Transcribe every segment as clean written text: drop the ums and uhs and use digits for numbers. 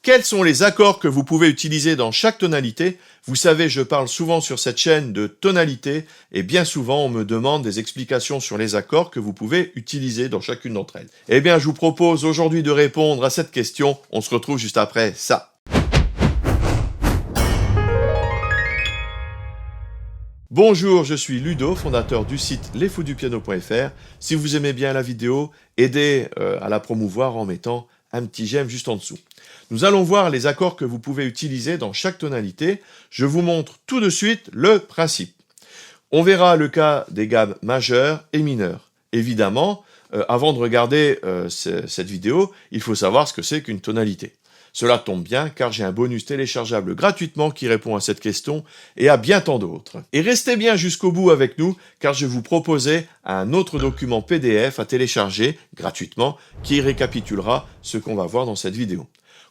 quels sont les accords que vous pouvez utiliser dans chaque tonalité? Vous savez, je parle souvent sur cette chaîne de tonalité et bien souvent on me demande des explications sur les accords que vous pouvez utiliser dans chacune d'entre elles. Eh bien, je vous propose aujourd'hui de répondre à cette question. On se retrouve juste après ça. Bonjour, je suis Ludo, fondateur du site lesfoudupiano.fr. Si vous aimez bien la vidéo, aidez à la promouvoir en mettant un petit j'aime juste en dessous. Nous allons voir les accords que vous pouvez utiliser dans chaque tonalité. Je vous montre tout de suite le principe. On verra le cas des gammes majeures et mineures. Évidemment, avant de regarder cette vidéo, il faut savoir ce que c'est qu'une tonalité. Cela tombe bien car j'ai un bonus téléchargeable gratuitement qui répond à cette question et à bien tant d'autres. Et restez bien jusqu'au bout avec nous car je vais vous proposer un autre document PDF à télécharger gratuitement qui récapitulera ce qu'on va voir dans cette vidéo.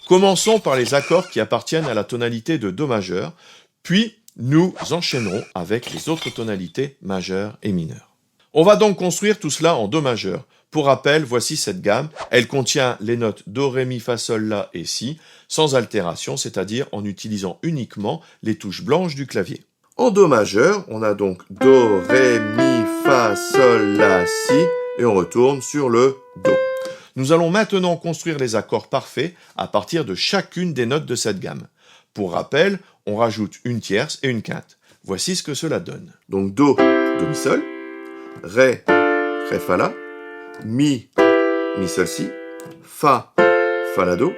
Commençons par les accords qui appartiennent à la tonalité de Do majeur, puis nous enchaînerons avec les autres tonalités majeures et mineures. On va donc construire tout cela en Do majeur. Pour rappel, voici cette gamme. Elle contient les notes Do, Ré, Mi, Fa, Sol, La et Si, sans altération, c'est-à-dire en utilisant uniquement les touches blanches du clavier. En Do majeur, on a donc Do, Ré, Mi, Fa, Sol, La, Si, et on retourne sur le Do. Nous allons maintenant construire les accords parfaits à partir de chacune des notes de cette gamme. Pour rappel, on rajoute une tierce et une quinte. Voici ce que cela donne. Donc Do, Do, Mi, Sol, Ré, Ré, Fa, La, Mi, Mi, Sol, Si, Fa, Fa, La, Do,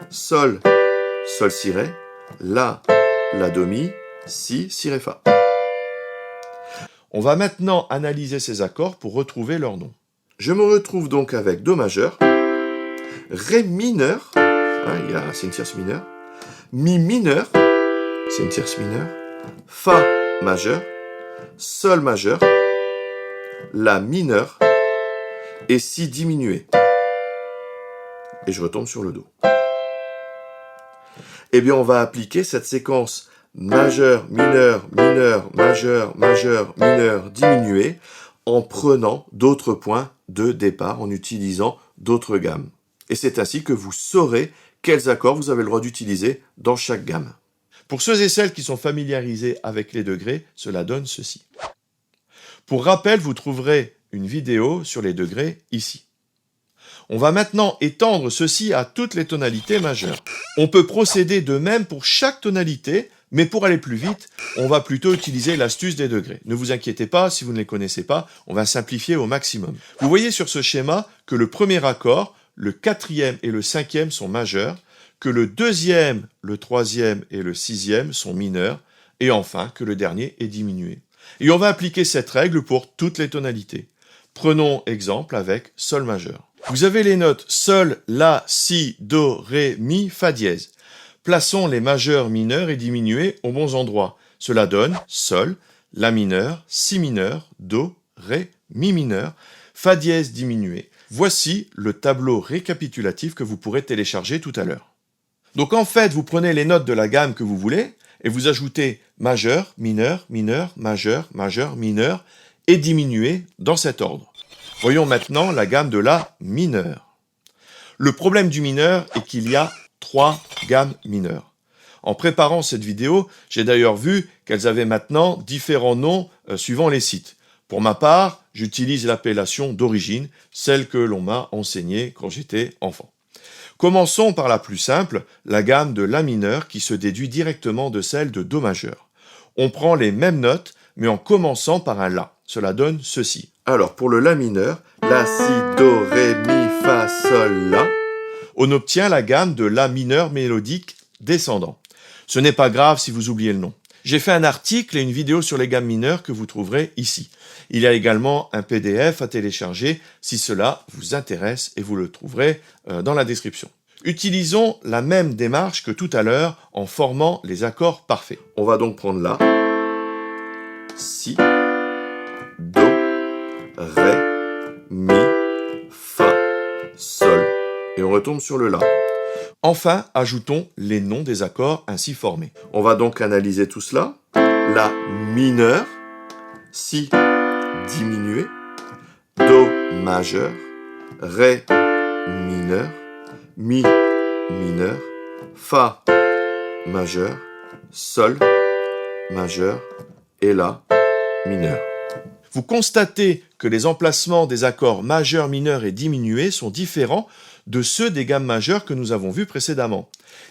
Sol, Sol, Si, Ré, La, La, Do, Mi, Si, Si, Ré, Fa. On va maintenant analyser ces accords pour retrouver leur nom. Je me retrouve donc avec Do majeur, Ré mineur, c'est une tierce mineure, Mi mineur, c'est une tierce mineure, Fa majeur, Sol majeur, La mineur, et Si diminué. Et je retombe sur le Do. Eh bien, on va appliquer cette séquence majeur, mineur, mineur, majeur, majeur, mineur, diminué, en prenant d'autres points de départ, en utilisant d'autres gammes. Et c'est ainsi que vous saurez quels accords vous avez le droit d'utiliser dans chaque gamme. Pour ceux et celles qui sont familiarisés avec les degrés, cela donne ceci. Pour rappel, vous trouverez une vidéo sur les degrés ici. On va maintenant étendre ceci à toutes les tonalités majeures. On peut procéder de même pour chaque tonalité, mais pour aller plus vite, on va plutôt utiliser l'astuce des degrés. Ne vous inquiétez pas, si vous ne les connaissez pas, on va simplifier au maximum. Vous voyez sur ce schéma que le premier accord, le quatrième et le cinquième sont majeurs, que le deuxième, le troisième et le sixième sont mineurs, et enfin que le dernier est diminué. Et on va appliquer cette règle pour toutes les tonalités. Prenons exemple avec Sol majeur. Vous avez les notes Sol, La, Si, Do, Ré, Mi, Fa dièse. Plaçons les majeurs, mineurs et diminués aux bons endroits. Cela donne Sol, La mineur, Si mineur, Do, Ré, Mi mineur, Fa dièse diminué. Voici le tableau récapitulatif que vous pourrez télécharger tout à l'heure. Donc en fait, vous prenez les notes de la gamme que vous voulez et vous ajoutez majeur, mineur, mineur, majeur, majeur, mineur et diminué dans cet ordre. Voyons maintenant la gamme de la mineure. Le problème du mineur est qu'il y a 3 gammes mineures. En préparant cette vidéo, j'ai d'ailleurs vu qu'elles avaient maintenant différents noms suivant les sites. Pour ma part, j'utilise l'appellation d'origine, celle que l'on m'a enseignée quand j'étais enfant. Commençons par la plus simple, la gamme de La mineur qui se déduit directement de celle de Do majeur. On prend les mêmes notes, mais en commençant par un La. Cela donne ceci. Alors, pour le La mineur, La, Si, Do, Ré, Mi, Fa, Sol, La, on obtient la gamme de La mineur mélodique descendant. Ce n'est pas grave si vous oubliez le nom. J'ai fait un article et une vidéo sur les gammes mineures que vous trouverez ici. Il y a également un PDF à télécharger si cela vous intéresse et vous le trouverez dans la description. Utilisons la même démarche que tout à l'heure en formant les accords parfaits. On va donc prendre La, Si, Do, Ré, Mi, Fa, Sol. Et on retombe sur le La. Enfin, ajoutons les noms des accords ainsi formés. On va donc analyser tout cela. La mineur, Si diminué, Do majeur, Ré mineur, Mi mineur, Fa majeur, Sol majeur et La mineur. Vous constatez que les emplacements des accords majeurs, mineurs et diminués sont différents de ceux des gammes majeures que nous avons vus précédemment.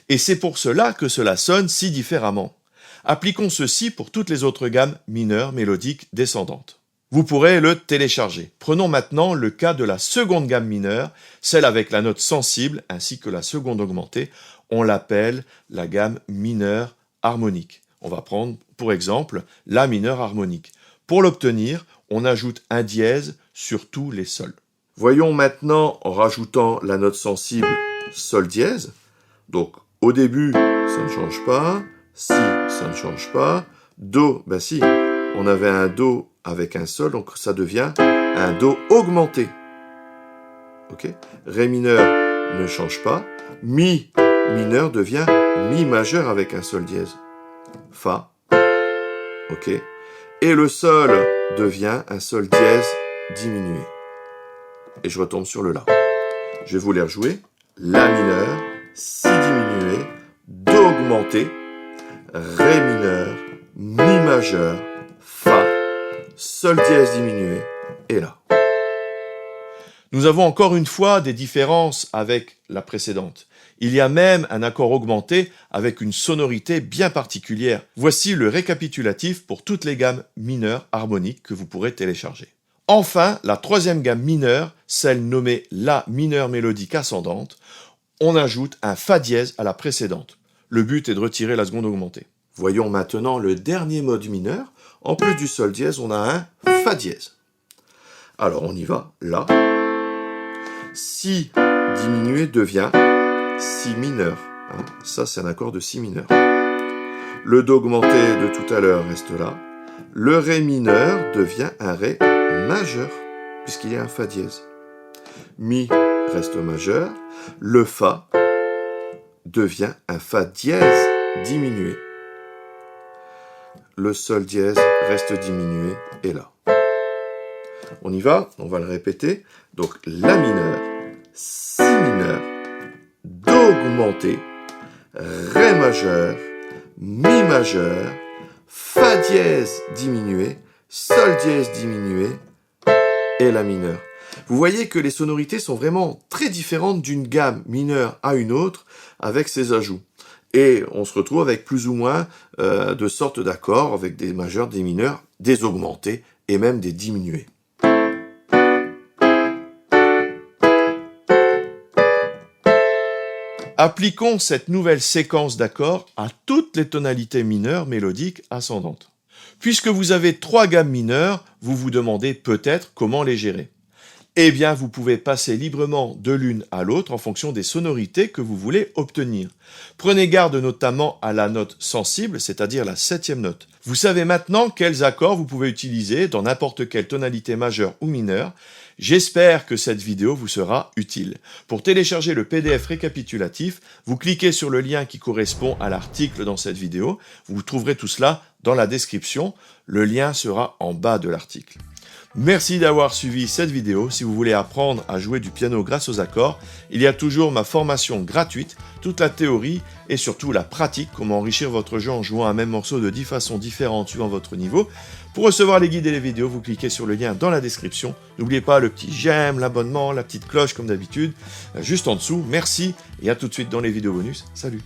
Et c'est pour cela que cela sonne si différemment. Appliquons ceci pour toutes les autres gammes mineures mélodiques descendantes. Vous pourrez le télécharger. Prenons maintenant le cas de la seconde gamme mineure, celle avec la note sensible ainsi que la seconde augmentée. On l'appelle la gamme mineure harmonique. On va prendre pour exemple La mineur harmonique. Pour l'obtenir, on ajoute un dièse sur tous les sols. Voyons maintenant en rajoutant la note sensible Sol dièse. Donc au début, ça ne change pas. Si, ça ne change pas. Do, ben si, on avait un Do avec un Sol, donc ça devient un Do augmenté. Ok. Ré mineur ne change pas. Mi mineur devient Mi majeur avec un Sol dièse. Fa. Ok. Et le Sol devient un Sol dièse diminué. Et je retombe sur le La. Je vais vous les rejouer. La mineur, Si diminué, Do augmenté, Ré mineur, Mi majeur, Fa, Sol dièse diminué et La. Nous avons encore une fois des différences avec la précédente. Il y a même un accord augmenté avec une sonorité bien particulière. Voici le récapitulatif pour toutes les gammes mineures harmoniques que vous pourrez télécharger. Enfin, la troisième gamme mineure, celle nommée La mineure mélodique ascendante, on ajoute un Fa dièse à la précédente. Le but est de retirer la seconde augmentée. Voyons maintenant le dernier mode mineur. En plus du Sol dièse, on a un Fa dièse. Alors on y va, La. Si diminué devient Si mineur. Ça, c'est un accord de Si mineur. Le Do augmenté de tout à l'heure reste là. Le Ré mineur devient un Ré majeur, puisqu'il y a un Fa dièse. Mi reste majeur. Le Fa devient un Fa dièse diminué. Le Sol dièse reste diminué et là. On y va, on va le répéter. Donc La mineur, Si mineur, Do augmenté, Ré majeur, Mi majeur, Fa dièse diminué, Sol dièse diminué et La mineur. Vous voyez que les sonorités sont vraiment très différentes d'une gamme mineure à une autre avec ces ajouts. Et on se retrouve avec plus ou moins de sortes d'accords avec des majeurs, des mineurs, des augmentés et même des diminués. Appliquons cette nouvelle séquence d'accords à toutes les tonalités mineures mélodiques ascendantes. Puisque vous avez 3 gammes mineures, vous vous demandez peut-être comment les gérer. Eh bien, vous pouvez passer librement de l'une à l'autre en fonction des sonorités que vous voulez obtenir. Prenez garde notamment à la note sensible, c'est-à-dire la 7e note. Vous savez maintenant quels accords vous pouvez utiliser dans n'importe quelle tonalité majeure ou mineure. J'espère que cette vidéo vous sera utile. Pour télécharger le PDF récapitulatif, vous cliquez sur le lien qui correspond à l'article dans cette vidéo. Vous trouverez tout cela dans la description. Le lien sera en bas de l'article. Merci d'avoir suivi cette vidéo. Si vous voulez apprendre à jouer du piano grâce aux accords, il y a toujours ma formation gratuite, toute la théorie et surtout la pratique, comment enrichir votre jeu en jouant un même morceau de 10 façons différentes suivant votre niveau. Pour recevoir les guides et les vidéos, vous cliquez sur le lien dans la description. N'oubliez pas le petit j'aime, l'abonnement, la petite cloche comme d'habitude, juste en dessous. Merci et à tout de suite dans les vidéos bonus. Salut!